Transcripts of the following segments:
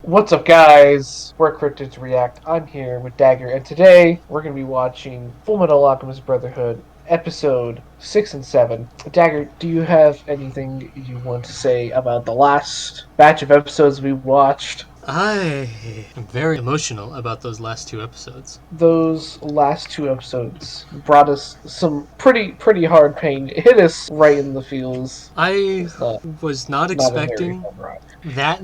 What's up, guys? We're Cryptids React. I'm here with Dagger, and today we're going to be watching Full Metal Alchemist Brotherhood, episode 6 and 7. Dagger, do you have anything you want to say about the last batch of episodes we watched? I am very emotional about those last two episodes. Those last two episodes brought us some pretty hard pain. It hit us right in the feels. I It's not was not not a very expecting fun ride.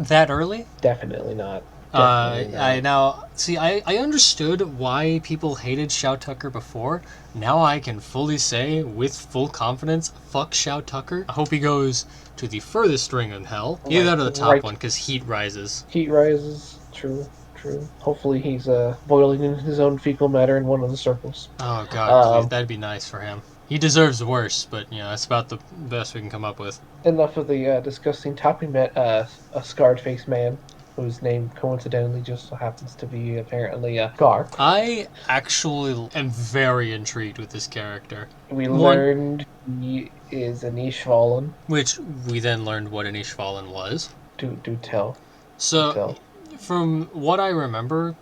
that early. Definitely not. Definitely I not. now see. I understood why people hated Shao Tucker before. Now I can fully say with full confidence, fuck Shao Tucker. I hope he goes to the furthest ring in hell, either Right, to the top right. one because heat rises. Heat rises. True, true. Hopefully he's boiling in his own fecal matter in one of the circles. Oh God, please, Um, that'd be nice for him. He deserves worse, but that's about the best we can come up with. Enough of the disgusting top. We met a scarred faced man whose name coincidentally just so happens to be apparently Scar. I actually am very intrigued with this character. We One, learned he is an Ishvalan. which we then learned what an Ishvalan was. Do tell. Do So, tell. from what I remember,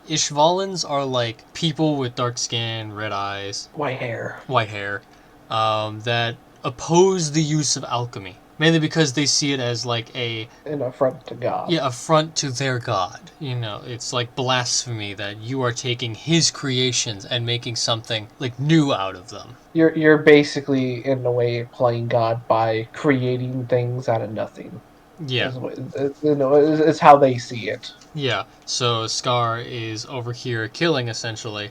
Ishvalans are like people with dark skin, red eyes, White hair. white hair, that oppose the use of alchemy. Mainly because they see it as like An affront to God. affront to their god. It's like blasphemy that you are taking his creations and making something like new out of them. You're basically in a way playing God by creating things out of nothing. Yeah. Is how they see it. Yeah, so Scar is over here killing, essentially,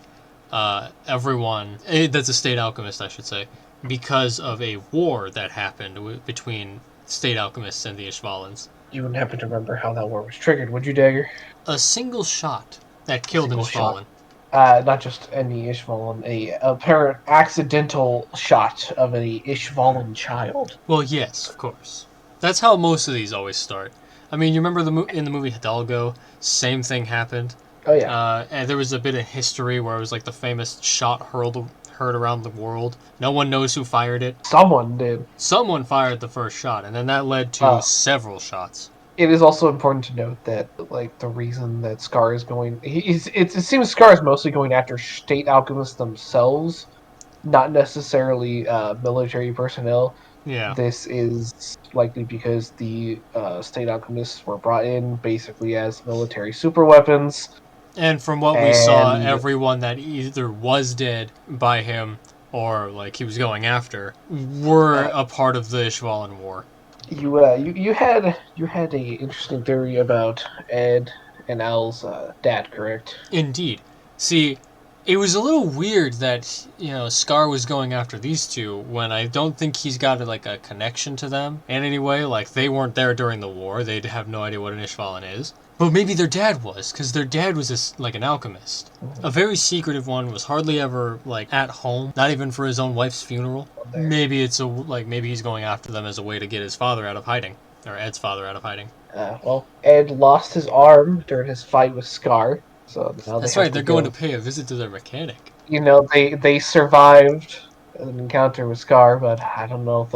everyone. That's a state alchemist, I should say, because of a war that happened between state alchemists and the Ishvalans. You wouldn't happen to remember how that war was triggered, would you, Dagger? A single shot that killed an Single shot. Ishvalan. Not just any Ishvalan, a apparent accidental shot of a Ishvalan child. Well, yes, of course. That's how most of these always start. I mean, you remember in the movie Hidalgo, same thing happened. Oh yeah, And there was a bit of history where it was like the famous shot heard around the world. No one knows who fired it. someone did. Someone fired the first shot, and then that led to several shots. It is also important to note that, like, the reason that Scar is going, it seems Scar is mostly going after state alchemists themselves, not necessarily military personnel. Yeah. This is likely because the state alchemists were brought in basically as military superweapons. And from what we saw, everyone that either was dead by him or like he was going after were a part of the Ishvalan War. You had a interesting theory about Ed and Al's dad, correct? Indeed. See, it was a little weird that Scar was going after these two when I don't think he's got like a connection to them in any way. Like they weren't there during the war; they'd have no idea what an Ishvalan is. But maybe their dad was, because their dad was like an alchemist, a very secretive one. Was hardly ever like at home, not even for his own wife's funeral. Maybe maybe he's going after them as a way to get his father out of hiding, or Ed's father out of hiding. Well, Ed lost his arm during his fight with Scar. So now That's right. They're going to pay a visit to their mechanic. They survived an encounter with Scar, but I don't know if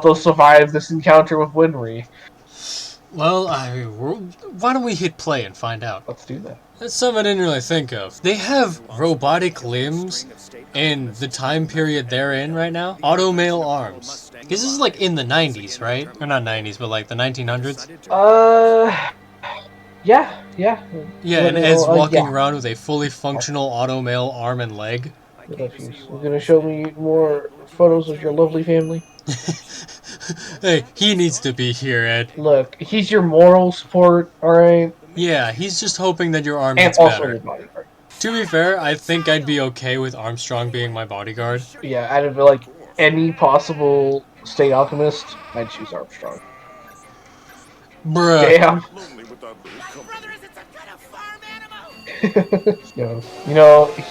they'll survive this encounter with Winry. Well, why don't we hit play and find out? Let's do that. That's something I didn't really think of. They have robotic limbs in the time period they're in right now. Auto-mail arms. This is like in the 90s, right? Or not 90s, but like the 1900s. Yeah. Yeah, and Ed's walking around with a fully functional auto-mail arm and leg. You're gonna show me more photos of your lovely family? Hey, he needs to be here, Ed. Look, he's your moral support, alright? Yeah, he's just hoping that your arm And gets also better. your bodyguard. To be fair, I think I'd be okay with Armstrong being my bodyguard. Yeah, out of like any possible state alchemist, I'd choose Armstrong. Bruh. Damn.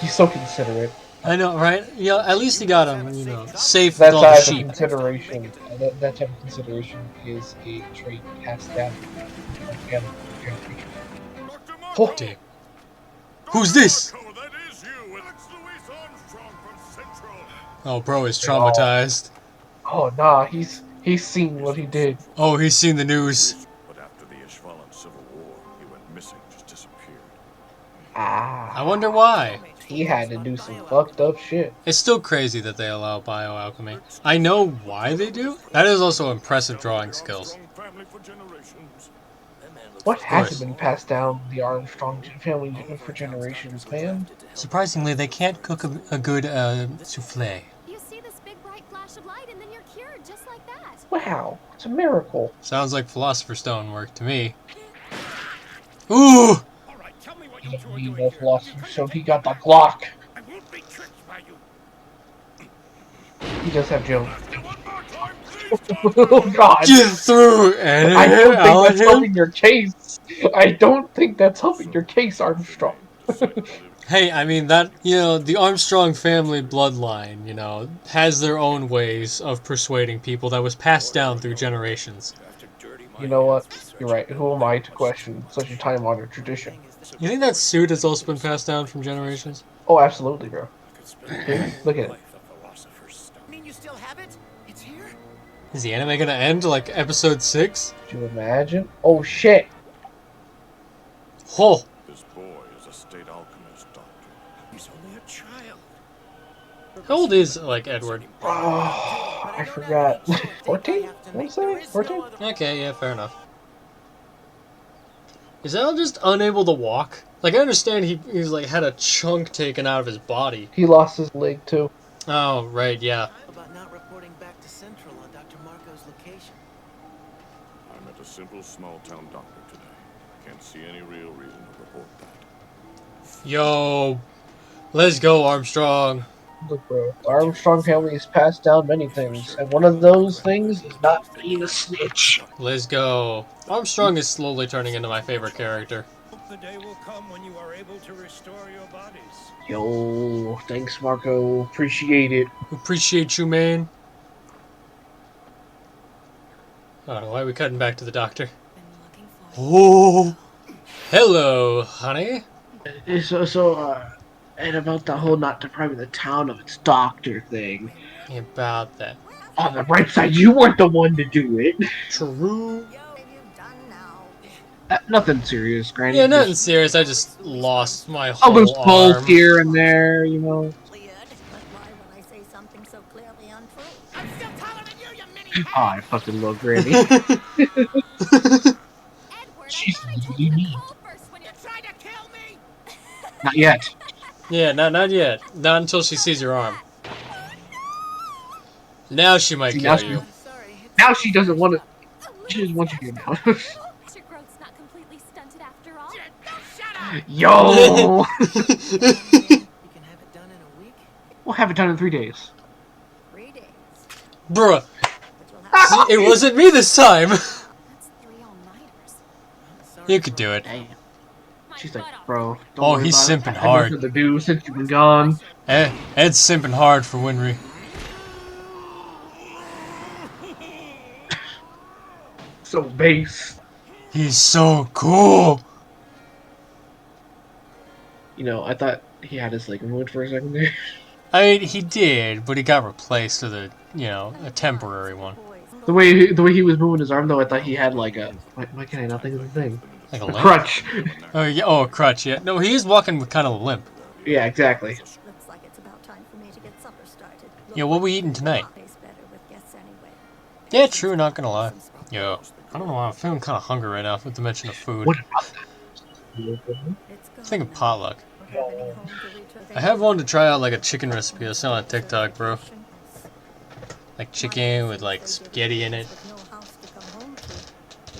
He's so considerate. I know, right? At least he got him, safe That with all the type sheep. of consideration, that type of consideration is a trait passed down from family to generation. Oh, damn. Who's this? Oh, bro is traumatized. Oh, nah, he's seen what he did. Oh, he's seen the news. But after the Ishvalan Civil War, He went missing, just disappeared. I wonder why. He had to do some fucked up shit. It's still crazy that they allow bioalchemy. I know why they do. That is also impressive drawing skills. What Of hasn't course. been passed down the Armstrong family for generations, man? Surprisingly, they can't cook a good souffle. You see this big bright flash of light and then you're cured just like that. Wow, it's a miracle. Sounds like philosopher stone work to me. Ooh! He doesn't need no philosopher, so he got the Glock. He does have Joe. Oh God! Get through and I don't think Alan that's him. helping your case. I don't think that's helping your case, Armstrong. Hey, I mean that, the Armstrong family bloodline, has their own ways of persuading people that was passed down through generations. You know what? You're right. Who am I to question such a time-honored tradition? You think that suit has also been passed down from generations? Oh, absolutely, bro. Look at it. You still have it? It's here? Is the anime gonna end like episode 6? Could you imagine? Oh shit! Oh! This boy is a state alchemist, Doctor. He's only a child. How old is, Edward? Oh, I forgot. 14? I want to say 14. Okay, yeah, fair enough. Is Al just unable to walk? I understand he's had a chunk taken out of his body. He lost his leg too. Oh, right, yeah. About not reporting back to Central on Dr. Marco's location. I met a simple small-town doctor today. Can't see any real reason to report that. Yo, let's go, Armstrong. Look, bro. The Armstrong family has passed down many things, and one of those things is not being a snitch. Let's go. Armstrong is slowly turning into my favorite character. The day will come when you are able to restore your bodies. Yo, thanks, Marco. Appreciate it. Appreciate you, man. I don't know why are we cutting back to the doctor. Oh, hello, honey. And about the whole not depriving the town of its doctor thing. About that. On the bright side, you weren't the one to do it. True. Nothing serious, Granny. Yeah, nothing serious. I just lost my A whole loose bolt arm. here and there, you know. Oh, I fucking love Granny. She's really mean. Not yet. Yeah, not yet. Not until she sees your arm. Now she might See, kill you. Now she doesn't want to. She doesn't want you here now. Your growth's not completely stunted after all. Yo! You can have it done in a week? We'll have it done in 3 days. 3 days. Bruh. See, it wasn't me this time. That's 3 all-nighters. You could do it. Damn. She's like, bro. Don't Oh, worry he's about it. simping I hard. have nothing to do since you've been gone. Ed's simping hard for Winry. So base. He's so cool. You know, I thought he had his leg removed for a second there. I mean, he did, but he got replaced with a temporary one. The way he was moving his arm, though, I thought he had like a. Why can't I not think of the thing? Like a A limp? crutch. Oh, yeah, a crutch, yeah. No, he is walking with kind of a limp. Yeah, exactly. Looks like it's about time for me to get supper started. Yeah, what we eating tonight? Tastes better with guests anyway. Yeah, true, not gonna lie. Yo, I don't know why I'm feeling kind of hungry right now with the mention of food. What about I'm thinking potluck. I have wanted to try out like a chicken recipe I saw on TikTok, bro. Like chicken with like spaghetti in it.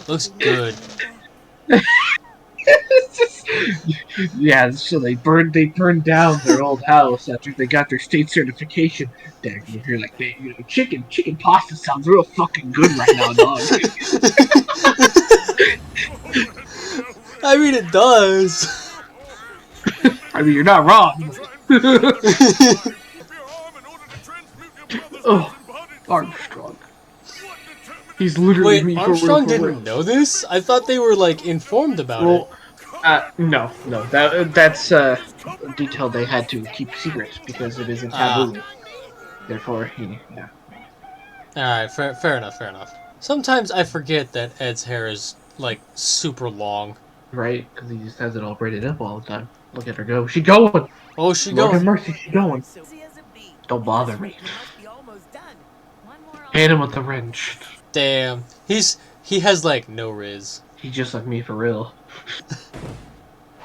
Looks good. Yeah, so they burned down their old house after they got their state certification. Dang, you're like, chicken pasta sounds real fucking good right now, dog. I mean, it does. I mean, you're not wrong. Oh, Armstrong. He's literally Wait, Armstrong didn't know this? I thought they were like informed about it. No. That's a detail they had to keep secret because it is a taboo. Therefore, yeah. Alright, fair enough. Sometimes I forget that Ed's hair is, like, super long. Right? Because he just has it all braided up all the time. Look at her go. She going! Oh, she Lord have going. mercy, she going. So easy as a bee. Don't bother me. You must be almost done. One more Hit him with the wrench. Damn. He has like no riz. He's just like me for real.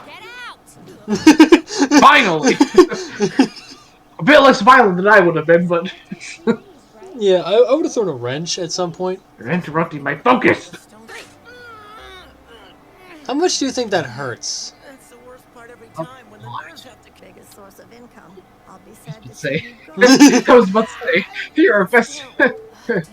Get out! Finally! A bit less violent than I would have been, but Yeah, I would have thrown a wrench at some point. you're interrupting my focus! How much do you think that hurts? That's the worst part every time when the nerves have to Biggest source of income. I'll be sad to Say. see you go. I was about to say, you're our best,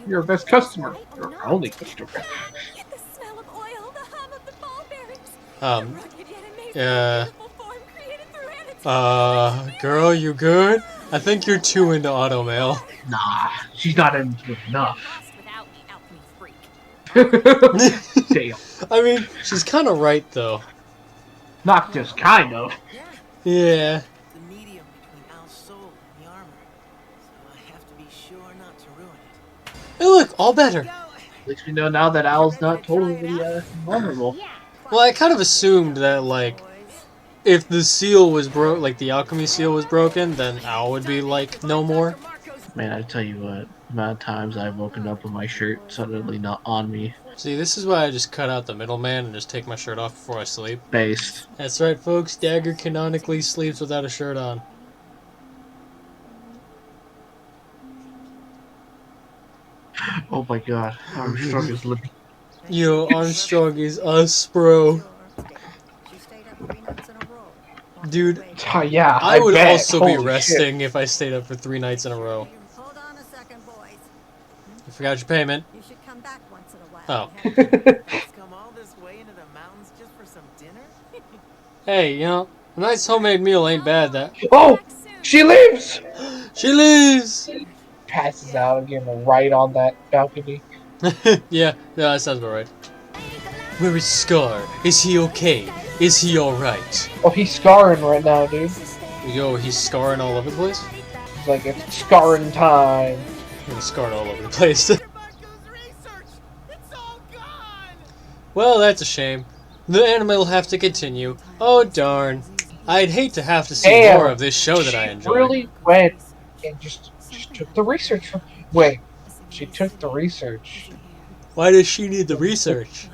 you're our best customer. You're our only customer. The smell of oil, the hum of the ball bearings. Um, Rugged yet amazing, yeah. beautiful form created through Anne's Girl, you good? I think you're too into automail. Nah, she's not into it enough. without the alchemy freak. Damn. I mean, she's kind of right, though. Not just kind of. Yeah. the medium between Al's soul and the armor. So I have to be sure not to ruin it. Hey, look, all better. At least we know now that Al's not totally vulnerable. Well, I kind of assumed that, like, if the seal was broke, like the alchemy seal was broken, then Al would be like no more. Man, I tell you what, the amount of times I've woken up with my shirt suddenly not on me. See, this is why I just cut out the middleman and just take my shirt off before I sleep. Based. That's right, folks. Dagger canonically sleeps without a shirt on. Oh my god, Armstrong is living. Yo, Armstrong is us, bro. She stayed up 3 nights in a row. Dude, Yeah, I would bet. also be Holy resting if I stayed up for 3 nights in a row. Hold on a second, boys. You forgot your payment. You should come back once in a while. Oh. and have dinner. Let's come all this way into the mountains just for some dinner? Hey, you know, a nice homemade meal ain't bad. That Oh! She lives! she lives. Passes out again right on that balcony. Yeah, that sounds about right. Where is Scar? Is he okay? Is he alright? Oh, he's scarring right now, dude. Yo, he's scarring all over the place? It's like, it's scarring time. He's scarring all over the place. Dr. Marco's research! It's all gone! Well, that's a shame. The anime will have to continue. Oh, darn. I'd hate to have to see Damn. more of this show that I She enjoy. really went and just took the research from... Wait, she took the research. Why does she need the research?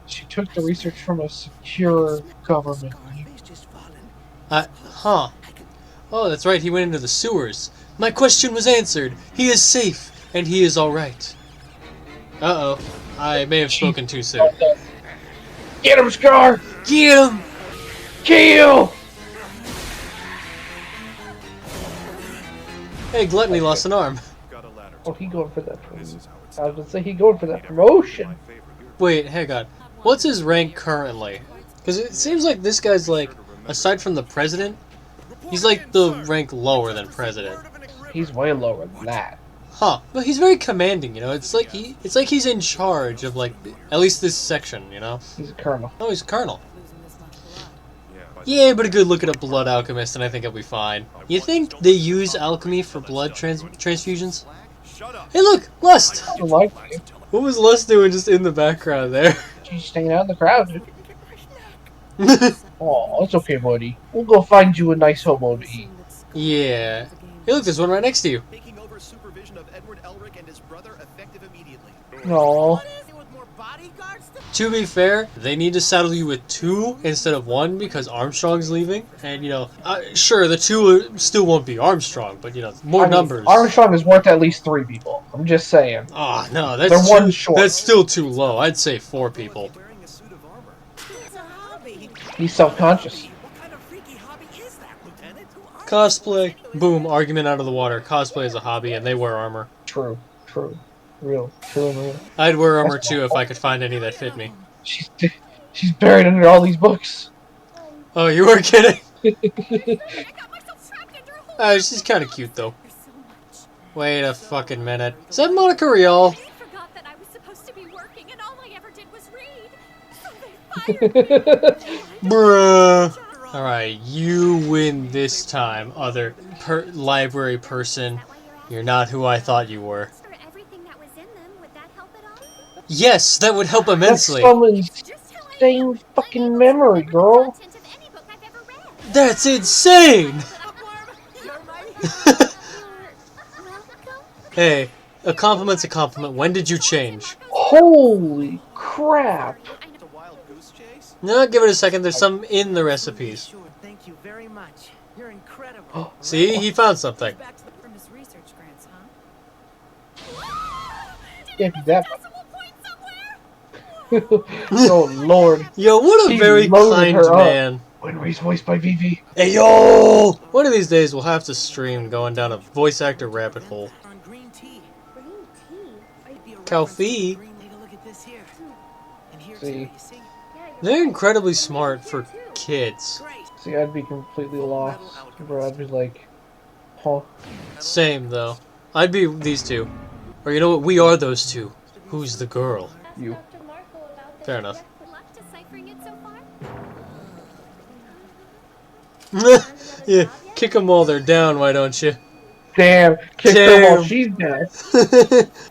She took the research from a secure government. Huh. Oh, that's right, he went into the sewers. My question was answered. He is safe, and he is alright. Uh-oh. I may have spoken too soon. Get him, Scar! Get him! Kill! Hey, Gluttony lost an arm. Got a ladder. Oh, he going for that This promotion. is how it's I was gonna say he going for that promotion. Wait, hang on. What's his rank currently? Because it seems like this guy's like, aside from the president, he's like the rank lower than president. He's way lower than that. Huh. But he's very commanding, you know? It's like he's in charge of like, at least this section, you know? He's a colonel. Oh, he's a colonel. Yeah, Yeah, but a good look at a blood alchemist and I think he'll be fine. You think they use alchemy for blood transfusions? Shut up. Hey look! Lust! I don't like him. What was Lust doing just in the background there? She's just hanging out in the crowd, dude. Oh, it's okay, buddy. We'll go find you a nice hobo to eat. Yeah. Hey look, there's one right next to you. Taking over supervision of Edward Elric and his brother effective immediately. No. With more bodyguards? To be fair, they need to saddle you with 2 instead of 1 because Armstrong's leaving. And, you know, sure, the 2 still won't be Armstrong, but, you know, more I mean, numbers. Armstrong is worth at least 3 people. I'm just saying. Oh, no, They're that's one short. That's still too low. I'd say 4 people. Wearing a suit of armor. It's a hobby. He's self-conscious. What kind of freaky hobby is that, Lieutenant? Who are Cosplay. Boom, argument out of the water. Cosplay is a hobby and they wear armor. True. True. Real. True and real. I'd wear armor too if I could find any that fit me. She's buried under all these books. Oh, you were kidding? I got myself trapped under a hole. She's kind of cute though. There's so much. Wait a fucking minute. Is that Monica Rial? They forgot that I was supposed to be working, and all I ever did was read. So they fired me. Bruh. Alright, you win this time, other library person. You're not who I thought you were. For everything that was in them, would that help at all? Yes, that would help That immensely. summons Just how same fucking memory, girl. That's insane! Hey, a compliment's a compliment. When did you change? Holy crap! It's a wild goose chase? No, give it a second. There's some in the recipes. Sure, thank you very much. You're incredible. See, he found something. Back to the From his research grants, huh? Can't be that. Oh lord. Yo, what a He very loaded kind her up. man. Winry's voiced by VV. Hey, yo! One of these days, we'll have to stream going down a voice actor rabbit hole. on green tea. Green tea? Might be a Coffee. reference to green. Take a look at this here. And here See. too, you see? They're incredibly smart for kids. Great. See, I'd be completely lost, bro. I'd be like, huh? Same, though. I'd be these two. Or you know what? We are those two. Who's the girl? You. Fair enough. Luck deciphering it so far? Yeah, kick them while they're down, why don't you? Damn, kick her Damn. while she's down.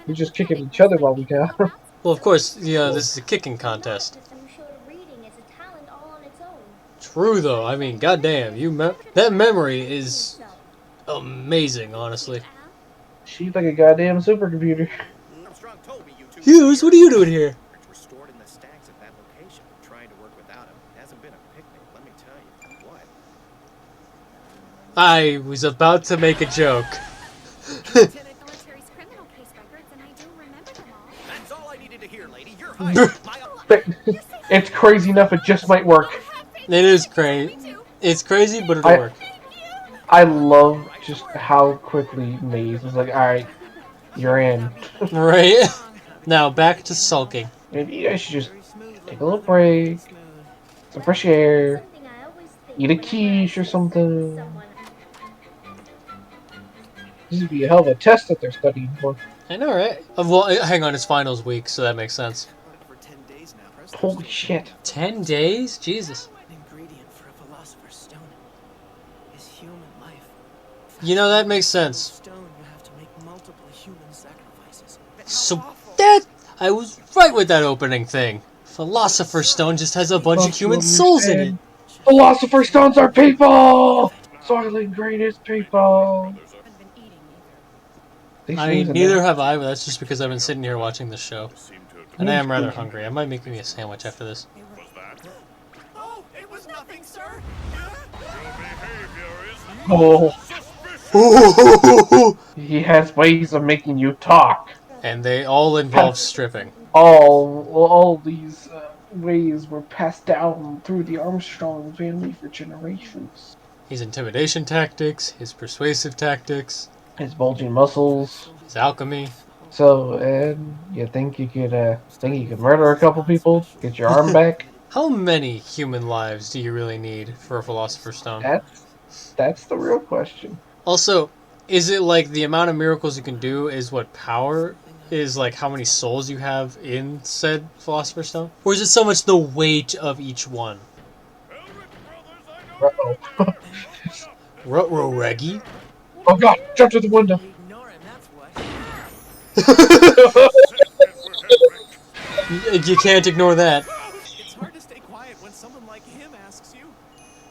We're just kicking each other while we down. Well, of course, yeah, this is a kicking contest. True, though. I mean, goddamn, that memory is amazing, honestly. She's like a goddamn supercomputer. Armstrong told me you two Hughes, what are you doing here? were stored in the stacks at that location. Trying to work without him hasn't been a picnic, let me tell you. What? I was about to make a joke. Military's criminal case records, and I do remember them all. That's all I needed to hear, lady. You're hired. It's crazy enough, it just might work. It is crazy. It's crazy, but it'll work. I love just how quickly Maze was like, alright, you're in. Right? Now, back to sulking. Maybe you guys should just take a little break, some fresh air, eat a quiche or something. This would be a hell of a test that they're studying for. I know, right? Well, hang on, it's finals week, so that makes sense. For 10 days now. Holy shit. 10 days? Jesus. An ingredient for a philosopher's stone is human life. You know, that makes sense. Stone, you have to make multiple human sacrifices. So that I was right with that opening thing. Philosopher's Stone just has a bunch of human souls in it. Philosopher's Stones are people! Soylent Green is people! Haven't been eating either. They I sneeze mean, in neither there. have I, but that's just because I've been sitting here watching the show. Seem to have And I am rather hungry. I might make me a sandwich after this. was that. Oh, it was nothing, sir. Your behavior is Oh, suspicious. he has ways of making you talk. And they all involve stripping. All these ways were passed down through the Armstrong family for generations. His intimidation tactics, his persuasive tactics, His bulging muscles. his alchemy. So, Ed, you think you could murder a couple people, get your arm back? How many human lives do you really need for a Philosopher's Stone? That's the real question. Also, is it like the amount of miracles you can do is what power is, like how many souls you have in said Philosopher's Stone? Or is it so much the weight of each one? Uh-oh. Ruh-roh Reggie? Oh god, jump to the window. Ignore him, that's what. You can't ignore that. It's hard to stay quiet when someone like him asks you.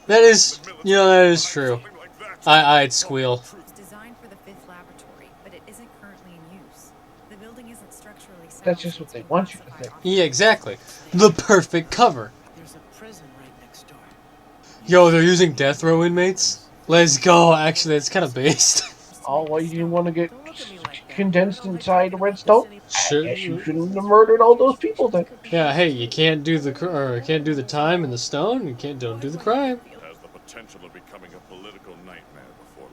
That is, you know, that is true. Something like that. I'd squeal. It's designed for the 5th laboratory, but it isn't currently in use. The building isn't structurally sound. That's just what they want you to think. Yeah, exactly. The perfect cover. There's a prison right next door. Yo, they're using death row inmates? Let's go. Actually, that's kind of based. Oh, why you didn't want to get condensed inside a redstone? Sure. Guess you shouldn't have murdered all those people then. Yeah, hey, you can't do the can't do the time in the stone. You don't do the crime. Has the potential of becoming a political nightmare before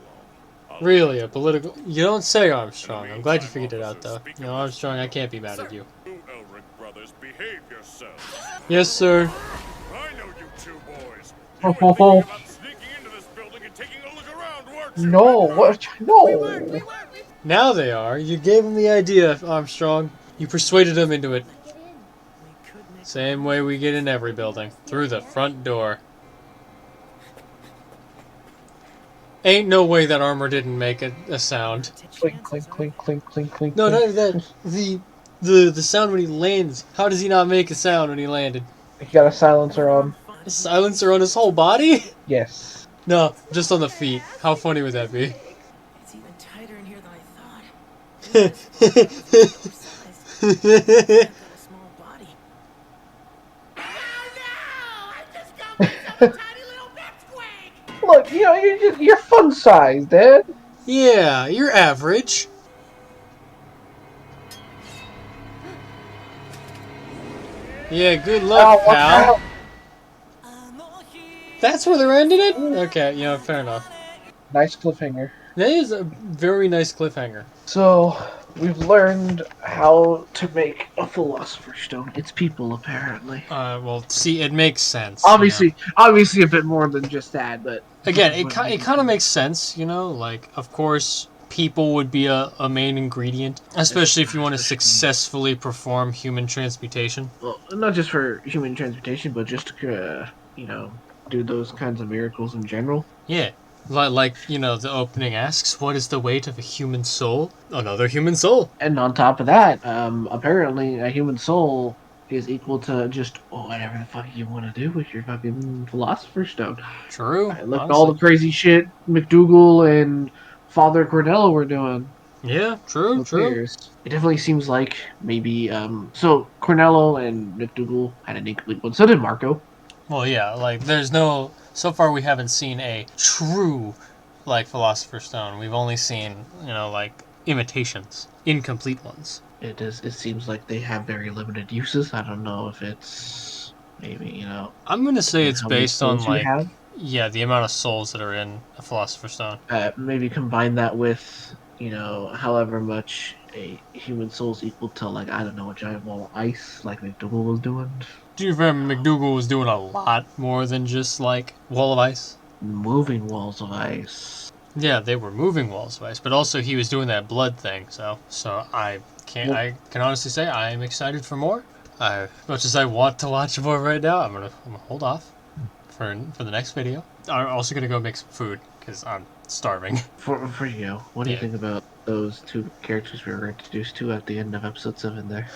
long. Really, a political. You don't say, Armstrong. I'm glad you figured it out, though. You know, Armstrong, I can't be mad at you. You Elric brothers, behave yourselves. Yes, sir. I know you two boys. Oh, You were thinking about sneaking into this building and taking a look around, weren't you? No, what? No. Now they are. You gave him the idea, Armstrong. You persuaded him into it. We could make Same way we get in every building. Through the front door. Ain't no way that armor didn't make a sound. Clink, clink, clink, clink, clink, clink. No, clink. not that. The sound when he lands. How does he not make a sound when he landed? He got a silencer on. A silencer on his whole body? Yes. No, just on the feet. How funny would that be? It's even tighter in here than I thought. Maybe this philosopher was oversized. I've got a small body. Look, you're fun sized, Dad. Yeah, you're average. Yeah, good luck, Watch pal. out. That's where they're ending it? Okay, fair enough. Nice cliffhanger. That is a very nice cliffhanger. So, we've learned how to make a philosopher's stone. It's people, apparently. Well, see, it makes sense. Obviously a bit more than just that, but... Again, it kind of makes sense, like, of course, people would be a main ingredient, especially if you want to successfully perform human transmutation. Well, not just for human transmutation, but just to, do those kinds of miracles in general. Yeah. Like, the opening asks, what is the weight of a human soul? Another human soul. And on top of that, apparently a human soul is equal to just whatever the fuck you want to do with your fucking philosopher's stone. True. Look at all the crazy shit McDougal and Father Cornello were doing. Yeah, true. It definitely seems like maybe, so Cornello and McDougal had an incomplete one. So did Marco. Well, yeah, like, so far we haven't seen a true, Philosopher's Stone. We've only seen, imitations, incomplete ones. It seems like they have very limited uses. I don't know if it's maybe, I'm going to say it's based on, the amount of souls that are in a Philosopher's Stone. Maybe combine that with, however much a human soul is equal to, I don't know, a giant wall of ice, like McDougal was doing. Do you remember McDougal was doing a lot more than just, wall of ice? Moving walls of ice. Yeah, they were moving walls of ice, but also he was doing that blood thing, so I can honestly say I'm excited for more. As much as I want to watch more right now, I'm gonna hold off for the next video. I'm also gonna go make some food, because I'm starving. For you, what do you think about those two characters we were introduced to at the end of episode 7 there?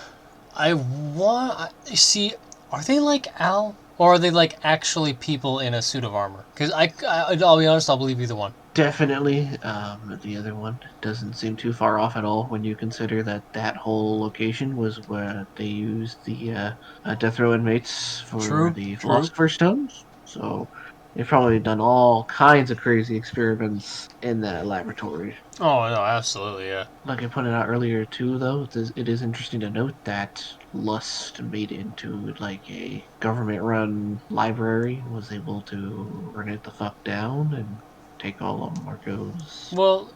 See, are they like Al? Or are they actually people in a suit of armor? Because I'll be honest, I'll believe either one. Definitely. The other one doesn't seem too far off at all when you consider that whole location was where they used the death row inmates for the Philosopher's Stones. So they've probably done all kinds of crazy experiments in that laboratory. Oh, no, absolutely, yeah. Like I pointed out earlier, too, though, it is interesting to note that Lust made it into, a government-run library, was able to run it the fuck down and take all of Marco's... Well,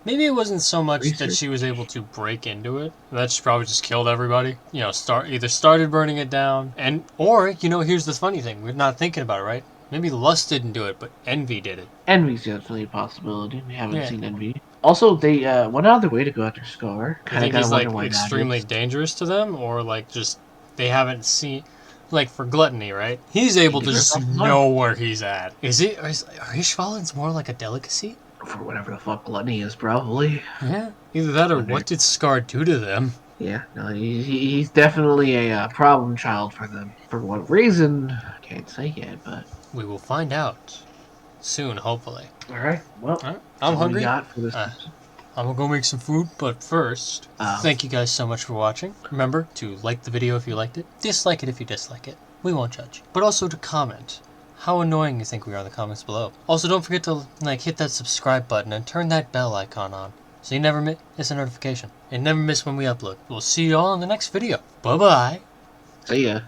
maybe it wasn't so much that she was able to break into it. That she probably just killed everybody. Either started burning it down, or, here's the funny thing. We're not thinking about it, right? Maybe Lust didn't do it, but Envy did it. Envy's definitely a possibility. We haven't seen Envy. Also, they went out of their way to go after Scar. I think he's, extremely dangerous to them, or, just, they haven't seen... for Gluttony, right? He's able to just know where he's at. Are Ishvalans more like a delicacy? For whatever the fuck Gluttony is, probably. Yeah. Either that or what did Scar do to them? Yeah, no, he's definitely a problem child for them. For what reason, I can't say yet, but... We will find out soon, hopefully. Alright, well, I'm hungry. Got for this I'm gonna go make some food, but first, thank you guys so much for watching. Remember to like the video if you liked it, dislike it if you dislike it. We won't judge. But also to comment how annoying you think we are in the comments below. Also, don't forget to hit that subscribe button and turn that bell icon on, so you never miss a notification and never miss when we upload. We'll see you all in the next video. Bye-bye. See ya.